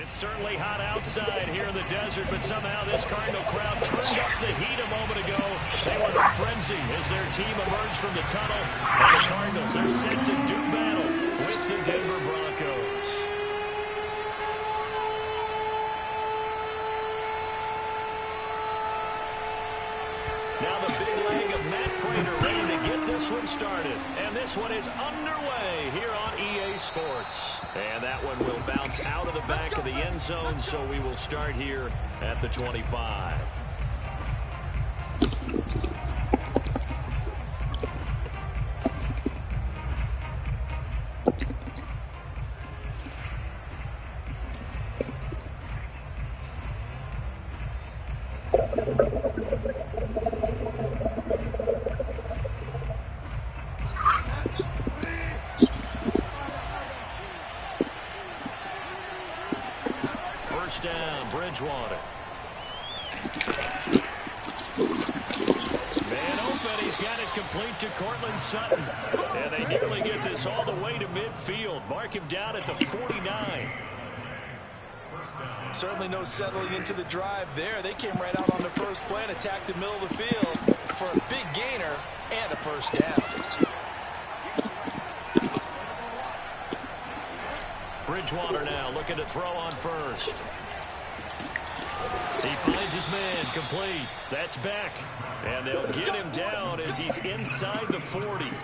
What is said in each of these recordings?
It's certainly hot outside here in the desert, but somehow this Cardinal crowd turned up the heat a moment ago. They were in a frenzy as their team emerged from the tunnel. And the Cardinals are set to do battle with the Denver Broncos. Now the big leg of Matt Prater ready to get this one started. And this one is underway here on EA Sports. And that one will bounce out of the back of the end zone, so we will start here at the 25. First down, Bridgewater. Man open, he's got it complete to Cortland Sutton. And they nearly get this all the way to midfield. Mark him down at the 49. Certainly no settling into the drive there. They came right out on the first play and attacked the middle of the field for a big gainer and a first down. Bridgewater now looking to throw on first. He finds his man complete. That's back. And they'll get him down as he's inside the 40.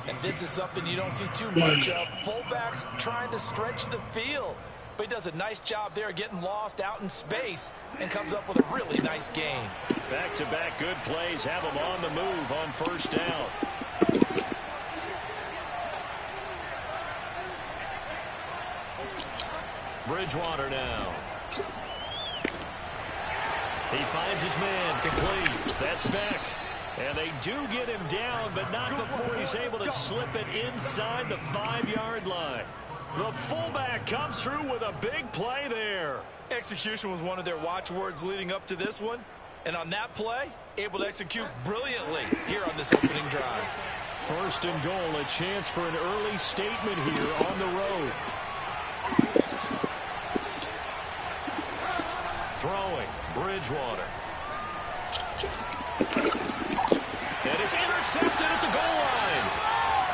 And this is something you don't see too much of. Fullbacks trying to stretch the field. But he does a nice job there getting lost out in space and comes up with a really nice gain. Back-to-back good plays have him on the move on first down. Bridgewater now. He finds his man complete. That's back. And they do get him down, but not before he's able to slip it inside the 5-yard line. The fullback comes through with a big play there. Execution was one of their watchwords leading up to this one. And on that play, able to execute brilliantly here on this opening drive. First and goal, a chance for an early statement here on the road. Throwing, Bridgewater. And it's intercepted at the goal line.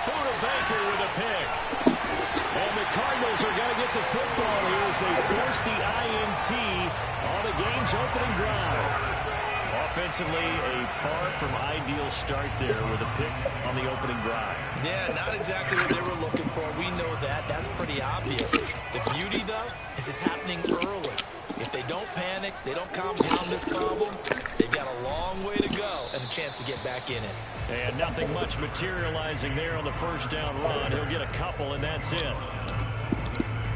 Buda Baker with a pick. And the Cardinals are going to get the football here as they force the INT on the game's opening drive. Offensively, a far from ideal start there with a pick on the opening drive. Yeah, not exactly what they were looking for. We know that. That's pretty obvious. The beauty, though, is it's happening early. If they don't panic, they don't compound this problem, they've got a long way to go and a chance to get back in it. And nothing much materializing there on the first down run. He'll get a couple, and that's it.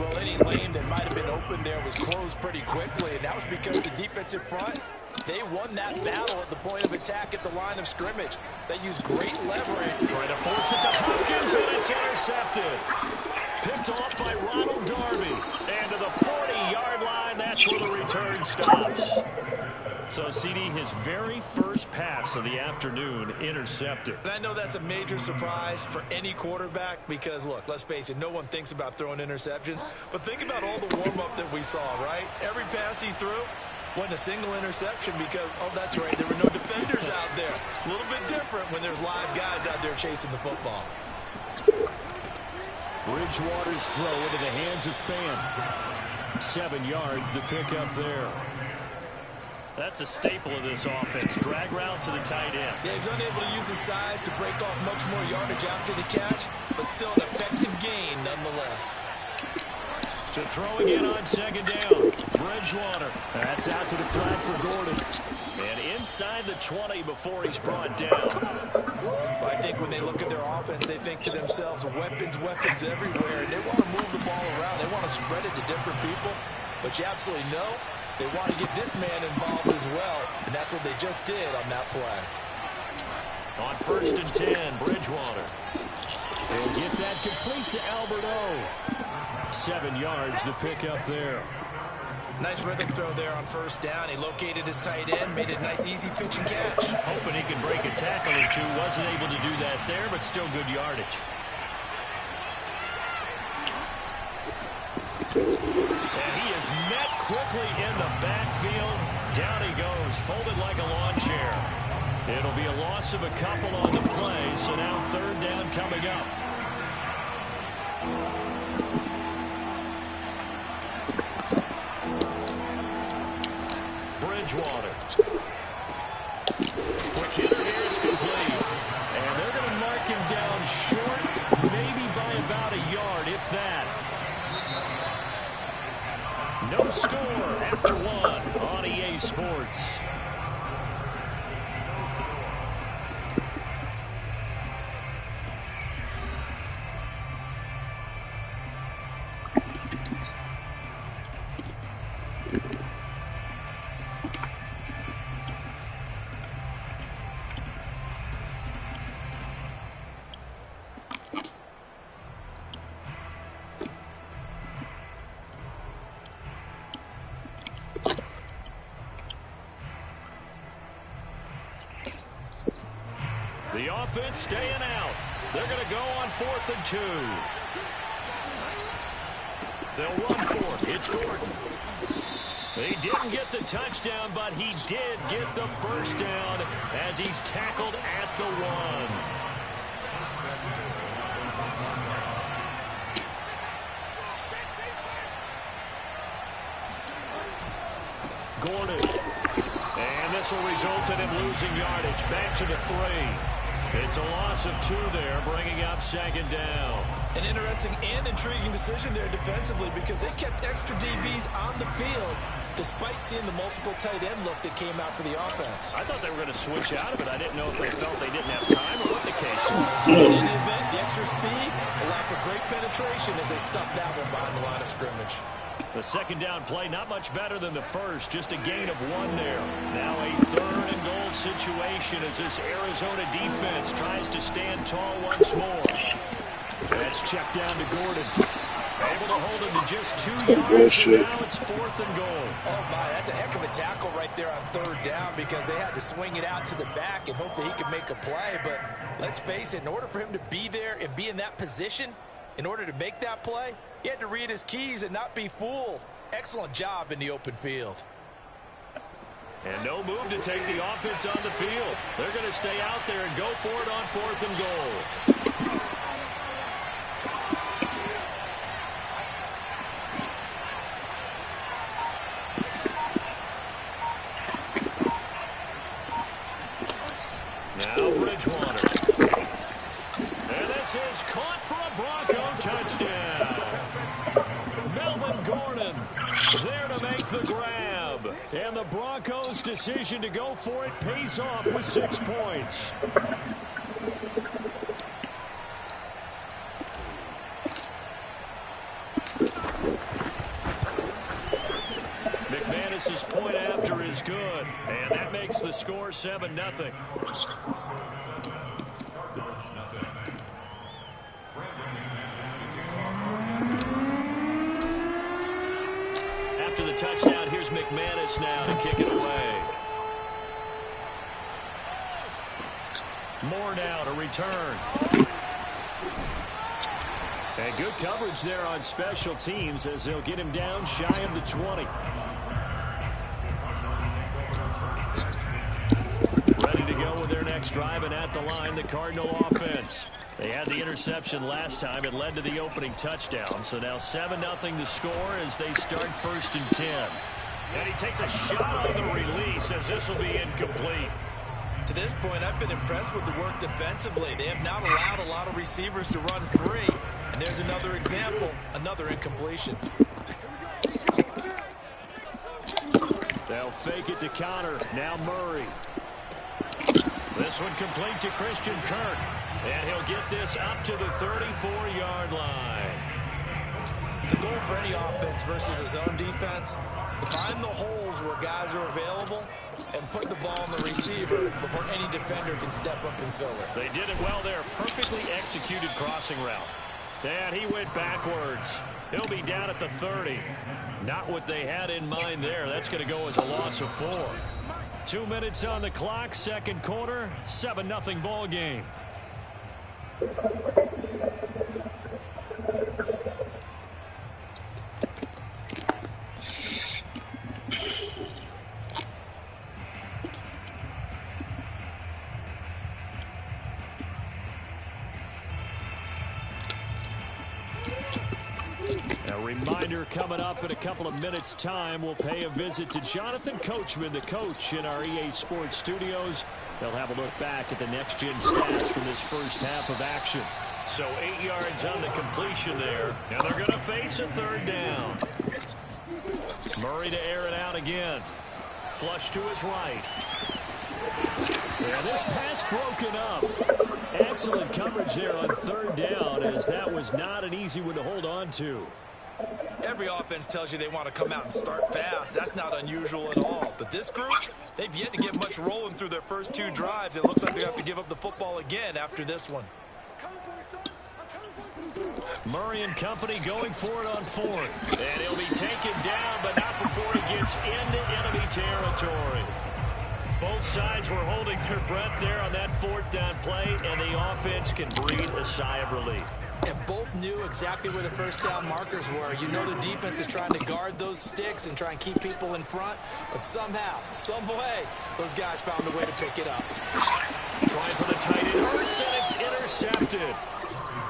Well, any lane that might have been open there was closed pretty quickly, and that was because the defensive front, they won that battle at the point of attack at the line of scrimmage. They used great leverage. Trying to force it to Hopkins, and it's intercepted. Picked off by Ronald Darby. And to the 40-yard line, that's where the return stops. So, CD, his very first pass of the afternoon intercepted. And I know that's a major surprise for any quarterback because, look, let's face it, no one thinks about throwing interceptions. But think about all the warm-up that we saw, right? Every pass he threw wasn't a single interception because, oh, that's right, there were no defenders out there. A little bit different when there's live guys out there chasing the football. Bridgewater's throw into the hands of Fan. 7 yards, the pickup there. That's a staple of this offense. Drag route to the tight end. Yeah, he's unable to use his size to break off much more yardage after the catch, but still an effective gain nonetheless. To throw again on second down. Bridgewater. That's out to the flat for Gordon. And inside the 20 before he's brought down. Well, I think when they look at their offense, they think to themselves, weapons everywhere. And they want to move the ball around. They want to spread it to different people. But you absolutely know they want to get this man involved as well. And that's what they just did on that play. On first and 10, Bridgewater. They'll get that complete to Albert O. 7 yards, the pickup there. Nice rhythm throw there on first down. He located his tight end, made it a nice, easy pitch and catch. Hoping he could break a tackle or two. Wasn't able to do that there, but still good yardage. And he is met quickly in the backfield. Down he goes, folded like a lawn chair. It'll be a loss of a couple on the play, so now third down coming up. Bridgewater. Quick hitter here, it's complete. And they're going to mark him down short, maybe by about a yard, if that. No score after one on EA Sports. The offense staying out. They're going to go on 4th and 2. They'll run for it. It's Gordon. He didn't get the touchdown, but he did get the first down as he's tackled at the 1. Gordon. And this will result in him losing yardage. Back to the 3. It's a loss of 2 there, bringing up 2nd down. An interesting and intriguing decision there defensively because they kept extra DBs on the field despite seeing the multiple tight end look that came out for the offense. I thought they were going to switch out of it. I didn't know if they felt they didn't have time or what the case was. In any event, the extra speed, a lack of great penetration as they stuffed that one behind the line of scrimmage. The 2nd down play, not much better than the first. Just a gain of 1 there. Now a 3rd and goal situation as this Arizona defense tries to stand tall once more. That's checked down to Gordon. Able to hold him to just 2 yards. And now it's 4th and goal. Oh, my, that's a heck of a tackle right there on 3rd down because they had to swing it out to the back and hope that he could make a play. But let's face it, in order for him to be there and be in that position, in order to make that play, he had to read his keys and not be fooled. Excellent job in the open field. And no move to take the offense on the field. They're going to stay out there and go for it on 4th and goal. Now Bridgewater. And this is caught for a Bronco touchdown. Melvin Gordon there to make the grab. And the Broncos' decision to go for it pays off with 6 points. McManus's point after is good. And that makes the score 7-0. After the touchdown, here's McManus now to kick it away. Moore now to return. And good coverage there on special teams as they'll get him down shy of the 20. Ready to go with their next drive, and at the line, the Cardinal offense. They had the interception last time. It led to the opening touchdown. So now 7-0 to score as they start 1st and 10. And he takes a shot on the release as this will be incomplete. To this point, I've been impressed with the work defensively. They have not allowed a lot of receivers to run free. And there's another example, another incompletion. They'll fake it to counter. Now Murray. This one complete to Christian Kirk. And he'll get this up to the 34-yard line. The goal for any offense versus his own defense, find the holes where guys are available and put the ball on the receiver before any defender can step up and fill it. They did it well there. Perfectly executed crossing route. And he went backwards. He'll be down at the 30. Not what they had in mind there. That's going to go as a loss of 4. 2 minutes on the clock, 2nd quarter, 7-0 ball game. A reminder coming up in a couple of minutes' time. We'll pay a visit to Jonathan Coachman, the coach in our EA Sports studios. They'll have a look back at the next-gen stats from this first half of action. So 8 yards on the completion there. Now they're going to face a third down. Murray to air it out again. Flush to his right. And this pass broken up. Excellent coverage there on third down, as that was not an easy one to hold on to. Every offense tells you they want to come out and start fast. That's not unusual at all. But this group, they've yet to get much rolling through their first 2 drives. It looks like they have to give up the football again after this one. Murray and company going for it on fourth. And he'll be taken down, but not before he gets into enemy territory. Both sides were holding their breath there on that fourth down play, and the offense can breathe a sigh of relief. And both knew exactly where the first down markers were. You know the defense is trying to guard those sticks and try and keep people in front. But somehow, some way, those guys found a way to pick it up. Trying for the tight end, hurts, and it's intercepted.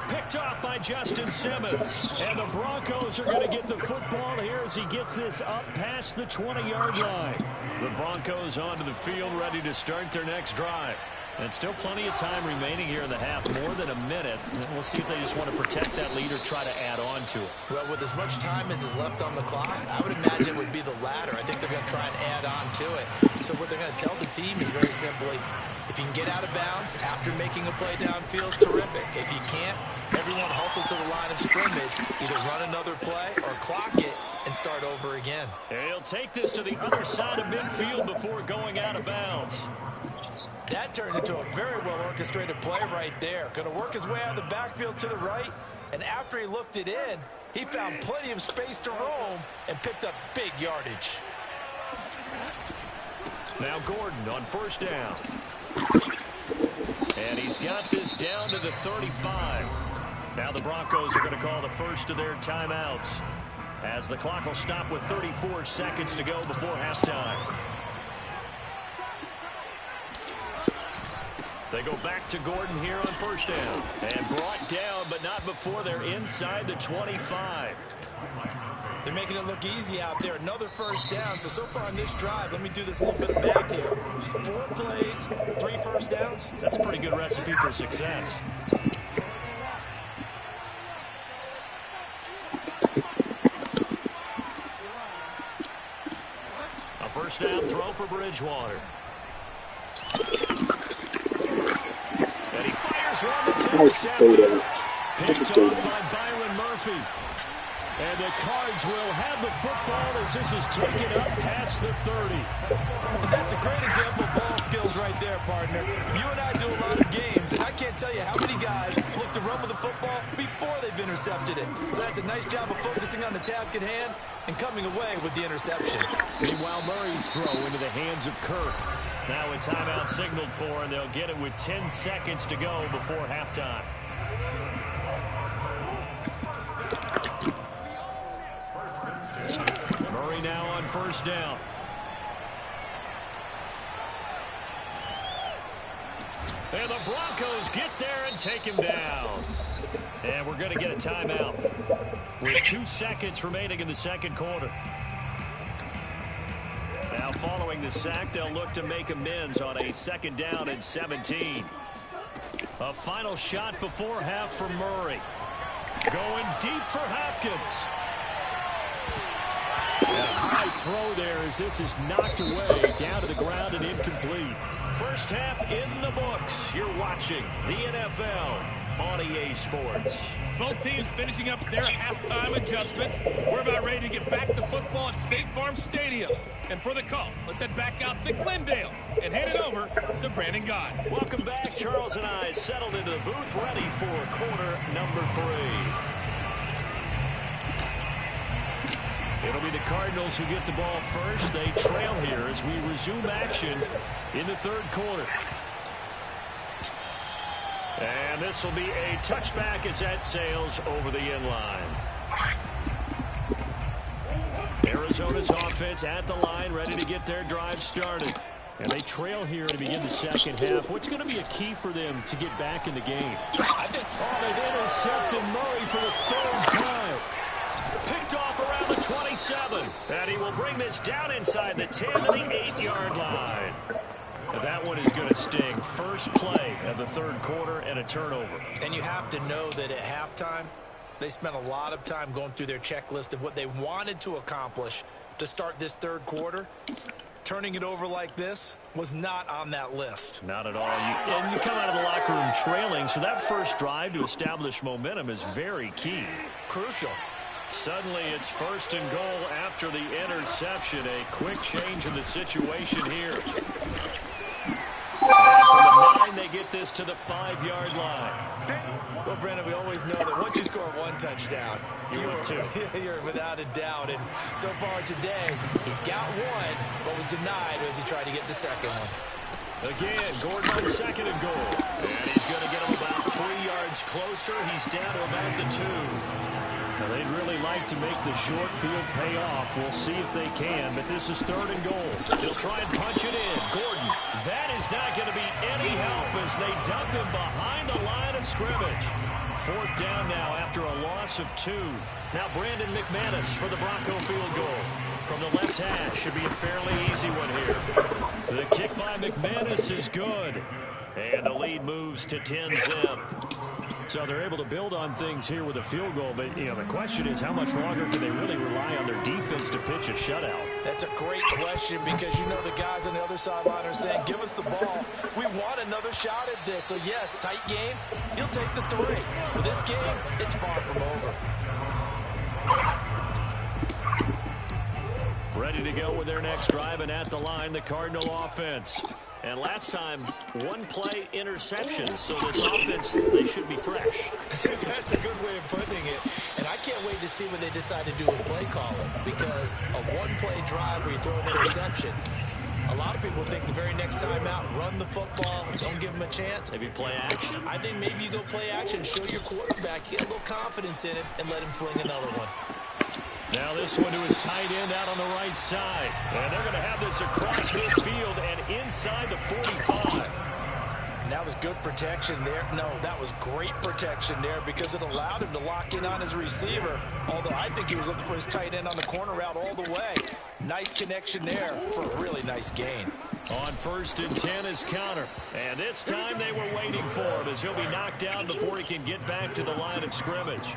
Picked off by Justin Simmons. And the Broncos are going to get the football here as he gets this up past the 20-yard line. The Broncos onto the field, ready to start their next drive. And still plenty of time remaining here in the half, more than a minute. We'll see if they just want to protect that lead or try to add on to it. Well, with as much time as is left on the clock, I would imagine it would be the latter. I think they're going to try and add on to it. So what they're going to tell the team is very simply, if you can get out of bounds after making a play downfield, terrific. If you can't, everyone hustle to the line of scrimmage, either run another play or clock it and start over again. And he'll take this to the other side of midfield before going out of bounds. That turned into a very well-orchestrated play right there. Going to work his way out of the backfield to the right, and after he looked it in, he found plenty of space to roam and picked up big yardage. Now Gordon on first down. And he's got this down to the 35. Now the Broncos are going to call the first of their timeouts, as the clock will stop with 34 seconds to go before halftime. They go back to Gordon here on first down. And brought down, but not before they're inside the 25. They're making it look easy out there. Another first down. So far on this drive, let me do this little bit of math here. 4 plays, 3 first downs. That's a pretty good recipe for success. A first down throw for Bridgewater. And he fires one that's intercepted. Picked off by Byron Murphy. And the Cards will have the football as this is taken up past the 30. That's a great example of ball skills right there, partner. You and I do a lot of games, and I can't tell you how many guys look to run with the football before they've intercepted it. So that's a nice job of focusing on the task at hand and coming away with the interception. Meanwhile, Murray's throw into the hands of Kirk. Now a timeout signaled for, and they'll get it with 10 seconds to go before halftime. Murray now on first down. And the Broncos get there and take him down. And we're going to get a timeout with 2 seconds remaining in the second quarter. Now following the sack, they'll look to make amends on a second down and 17. A final shot before half for Murray. Going deep for Hopkins. A high throw there as this is knocked away down to the ground and incomplete. First half in the books. You're watching the NFL on EA Sports. Both teams finishing up their halftime adjustments. We're about ready to get back to football at State Farm Stadium. And for the call, let's head back out to Glendale and hand it over to Brandon Guy. Welcome back. Charles and I settled into the booth, ready for quarter number 3. It'll be the Cardinals who get the ball first. They trail here as we resume action in the third quarter. And this will be a touchback as that sails over the end line. Arizona's offense at the line, ready to get their drive started. And they trail here to begin the second half. What's going to be a key for them to get back in the game? They've intercepted Murray for the 3rd time. 37. And he will bring this down inside the 10 to the 8-yard line. And that one is going to sting. First play of the third quarter and a turnover. And you have to know that at halftime, they spent a lot of time going through their checklist of what they wanted to accomplish to start this third quarter. Turning it over like this was not on that list. Not at all. And you come out of the locker room trailing, so that first drive to establish momentum is very key. Crucial. Suddenly it's first and goal after the interception. A quick change in the situation here. And from the 9, they get this to the 5-yard line. Well, Brandon, we always know that once you score one touchdown, you're without a doubt. And so far today, he's got one, but was denied as he tried to get the second one. Again, Gordon on second and goal. And he's going to get him about 3 yards closer. He's down to about the 2. Now, they'd really like to make the short field pay off. We'll see if they can, but this is third and goal. They'll try and punch it in. Gordon, that is not going to be any help as they dump him behind the line of scrimmage. Fourth down now after a loss of 2. Now Brandon McManus for the Bronco field goal. From the left hash, should be a fairly easy one here. The kick by McManus is good. And the lead moves to 10-zip. So they're able to build on things here with a field goal. But, you know, the question is how much longer can they really rely on their defense to pitch a shutout? That's a great question because you know the guys on the other sideline are saying, give us the ball. We want another shot at this. So, yes, tight game. He'll take the 3. With this game, it's far from over. Ready to go with their next drive, and at the line, the Cardinal offense. And last time, one-play interceptions, so this offense, they should be fresh. That's a good way of putting it. And I can't wait to see what they decide to do with play calling, because a one-play drive where you throw an interception, a lot of people think the very next time out, run the football, don't give them a chance. Maybe play action. I think maybe you go play action, show your quarterback, get a little confidence in it, and let him fling another one. Now this one to his tight end out on the right side. And they're going to have this across midfield and inside the 45. And that was good protection there. No, that was great protection there because it allowed him to lock in on his receiver. Although I think he was looking for his tight end on the corner route all the way. Nice connection there for a really nice gain. On first and 10 is counter. And this time they were waiting for him as he'll be knocked down before he can get back to the line of scrimmage.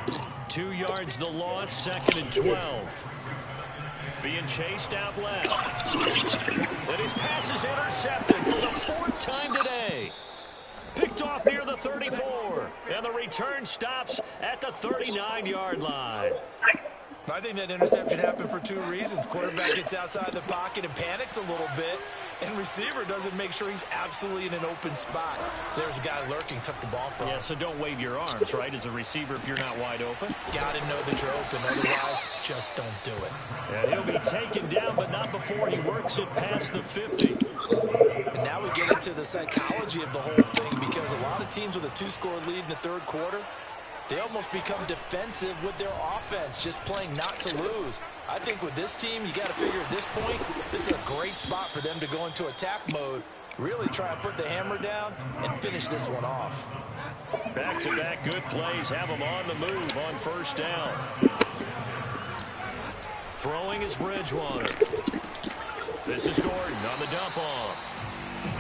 2 yards the loss, second and 12. Being chased out left. And his pass is intercepted for the 4th time today. Picked off near the 34. And the return stops at the 39-yard line. I think that interception happened for 2 reasons. Quarterback gets outside the pocket and panics a little bit. And receiver doesn't make sure he's absolutely in an open spot. So there's a guy lurking, took the ball from him. Yeah, so don't wave your arms, right, as a receiver if you're not wide open. Got to know that you're open. Otherwise, just don't do it. And he'll be taken down, but not before he works it past the 50. And now we get into the psychology of the whole thing because a lot of teams with a 2-score lead in the third quarter, they almost become defensive with their offense, just playing not to lose. I think with this team, you got to figure at this point, this is a great spot for them to go into attack mode, really try and put the hammer down and finish this one off. Back-to-back good plays have them on the move on first down. Throwing is Bridgewater. This is Gordon on the dump off.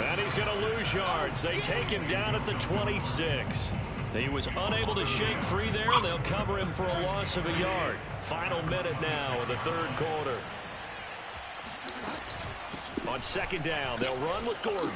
And he's going to lose yards. They take him down at the 26. He was unable to shake free there. They'll cover him for a loss of a yard. Final minute now of the third quarter. On second down, they'll run with Gordon.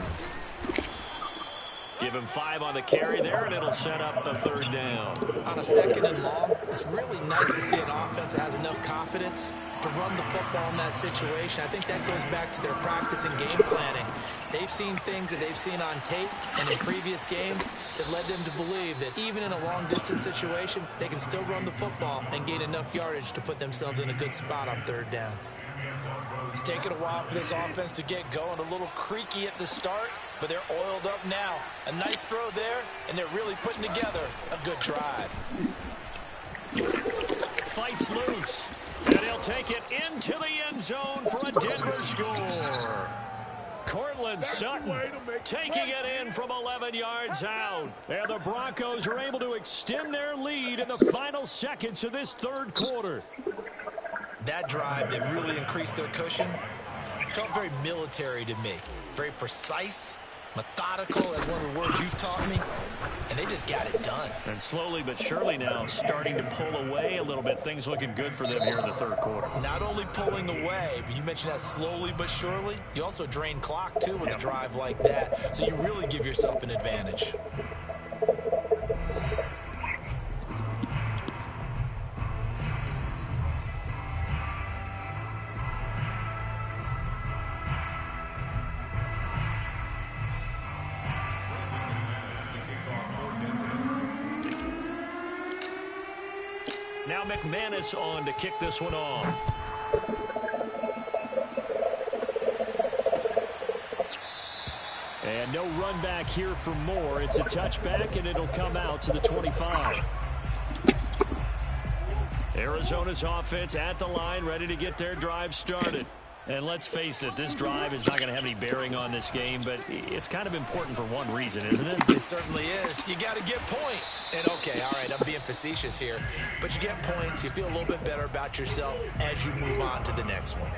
Give him 5 on the carry there, and it'll set up a third down. On a second and long, it's really nice to see an offense that has enough confidence to run the football in that situation. I think that goes back to their practice and game planning. They've seen things that they've seen on tape and in previous games that led them to believe that even in a long-distance situation, they can still run the football and gain enough yardage to put themselves in a good spot on third down. It's taken a while for this offense to get going. A little creaky at the start, but they're oiled up now. A nice throw there, and they're really putting together a good drive. Fights loose, and he'll take it into the end zone for a Denver score. Cortland Sutton taking it in from 11 yards out. And the Broncos are able to extend their lead in the final seconds of this third quarter. That drive that really increased their cushion felt very military to me. Very precise, methodical, as one of the words you've taught me. And they just got it done. And slowly but surely now starting to pull away a little bit. Things looking good for them here in the third quarter. Not only pulling away, but you mentioned that slowly but surely. You also drain clock, too, with a drive like that. So you really give yourself an advantage. Now McManus on to kick this one off. And no run back here for Moore. It's a touchback, and it'll come out to the 25. Arizona's offense at the line, ready to get their drive started. And let's face it, this drive is not going to have any bearing on this game, but it's kind of important for one reason, isn't it? It certainly is. You got to get points. And, okay, all right, I'm being facetious here. But you get points, you feel a little bit better about yourself as you move on to the next one.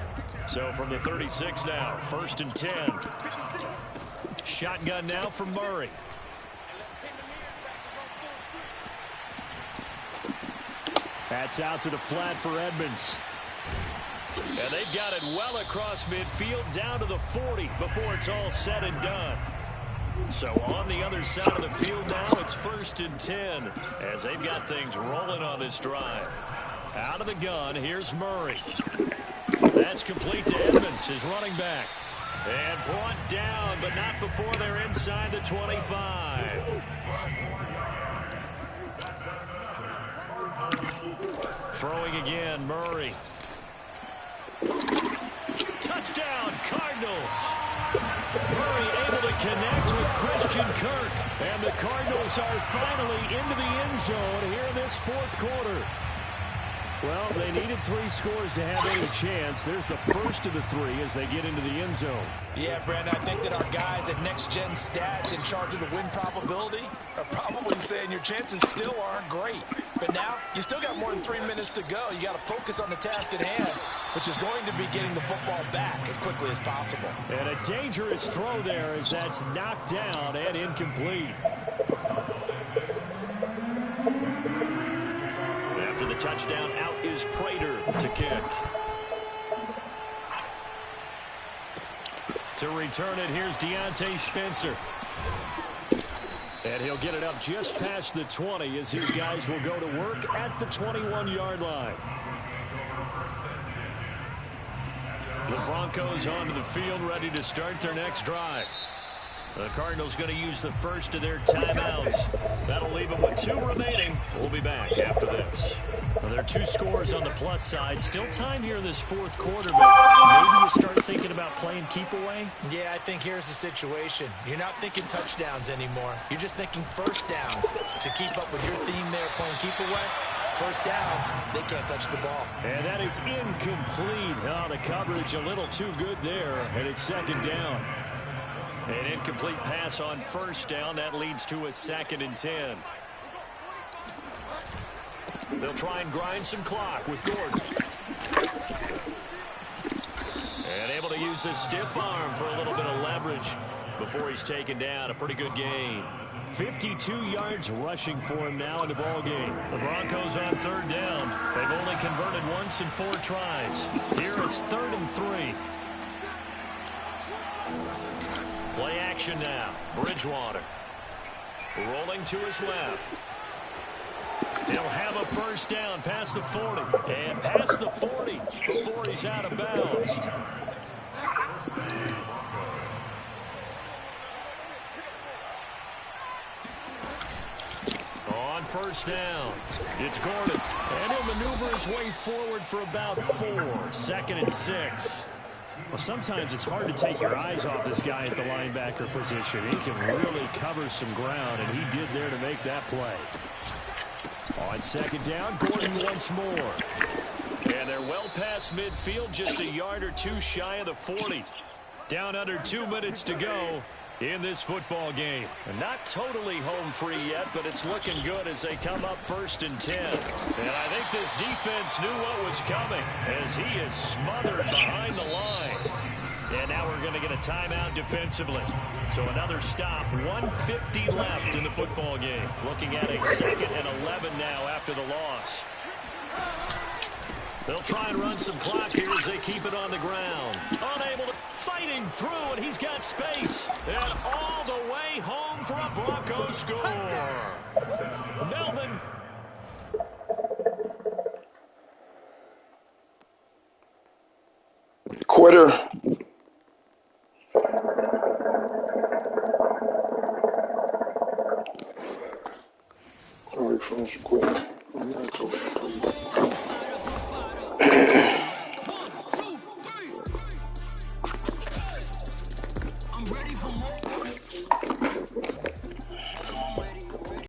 So from the 36 now, 1st and 10. Shotgun now for Murray. That's out to the flat for Edmonds. And they've got it well across midfield down to the 40 before it's all said and done. So on the other side of the field now, it's 1st and 10 as they've got things rolling on this drive. Out of the gun, here's Murray. That's complete to Edmonds, his running back. And brought down, but not before they're inside the 25. Throwing again, Murray. Touchdown, Cardinals. Murray able to connect with Christian Kirk. And the Cardinals are finally into the end zone here in this 4th quarter. Well, they needed 3 scores to have any chance. There's the first of the 3 as they get into the end zone. Yeah, Brandon, I think that our guys at Next Gen Stats in charge of the win probability are probably saying your chances still aren't great. But now, you still got more than 3 minutes to go. You got to focus on the task at hand, which is going to be getting the football back as quickly as possible. And a dangerous throw there as that's knocked down and incomplete. After the touchdown, out is Prater to kick. To return it, here's Deontay Spencer. And he'll get it up just past the 20 as his guys will go to work at the 21-yard line. The Broncos onto the field, ready to start their next drive. The Cardinals going to use the first of their timeouts. That'll leave them with 2 remaining. We'll be back after this. Well, there are 2 scores on the plus side. Still time here in this 4th quarter, but maybe you start thinking about playing keep away? Yeah, I think here's the situation. You're not thinking touchdowns anymore. You're just thinking first downs. To keep up with your theme there, playing keep away, first downs, they can't touch the ball. And that is incomplete. Oh, the coverage a little too good there, and it's 2nd down. An incomplete pass on 1st down. That leads to a 2nd and 10. They'll try and grind some clock with Gordon. And able to use his stiff arm for a little bit of leverage before he's taken down. A pretty good gain. 52 yards rushing for him now in the ball game. The Broncos on 3rd down. They've only converted once in 4 tries. Here it's 3rd and 3. Play action now. Bridgewater. Rolling to his left. He'll have a first down past the 40. And past the 40 before he's out of bounds. On 1st down, it's Gordon. And he'll maneuver his way forward for about 4. 2nd and 6. Well, sometimes it's hard to take your eyes off this guy at the linebacker position. He can really cover some ground, and he did there to make that play. On 2nd down, Gordon once more. And they're well past midfield, just a yard or 2 shy of the 40. Down under 2 minutes to go. in this football game. And not totally home free yet, but it's looking good as they come up 1st and 10. And I think this defense knew what was coming as he is smothered behind the line. And now we're going to get a timeout defensively. So another stop, 1:50 left in the football game. Looking at a 2nd and 11 now after the loss. They'll try and run some clock here as they keep it on the ground. Unable to, fighting through, and he's got space. And all the way home for a Bronco score. Melvin. Quitter. Sorry, from quitting.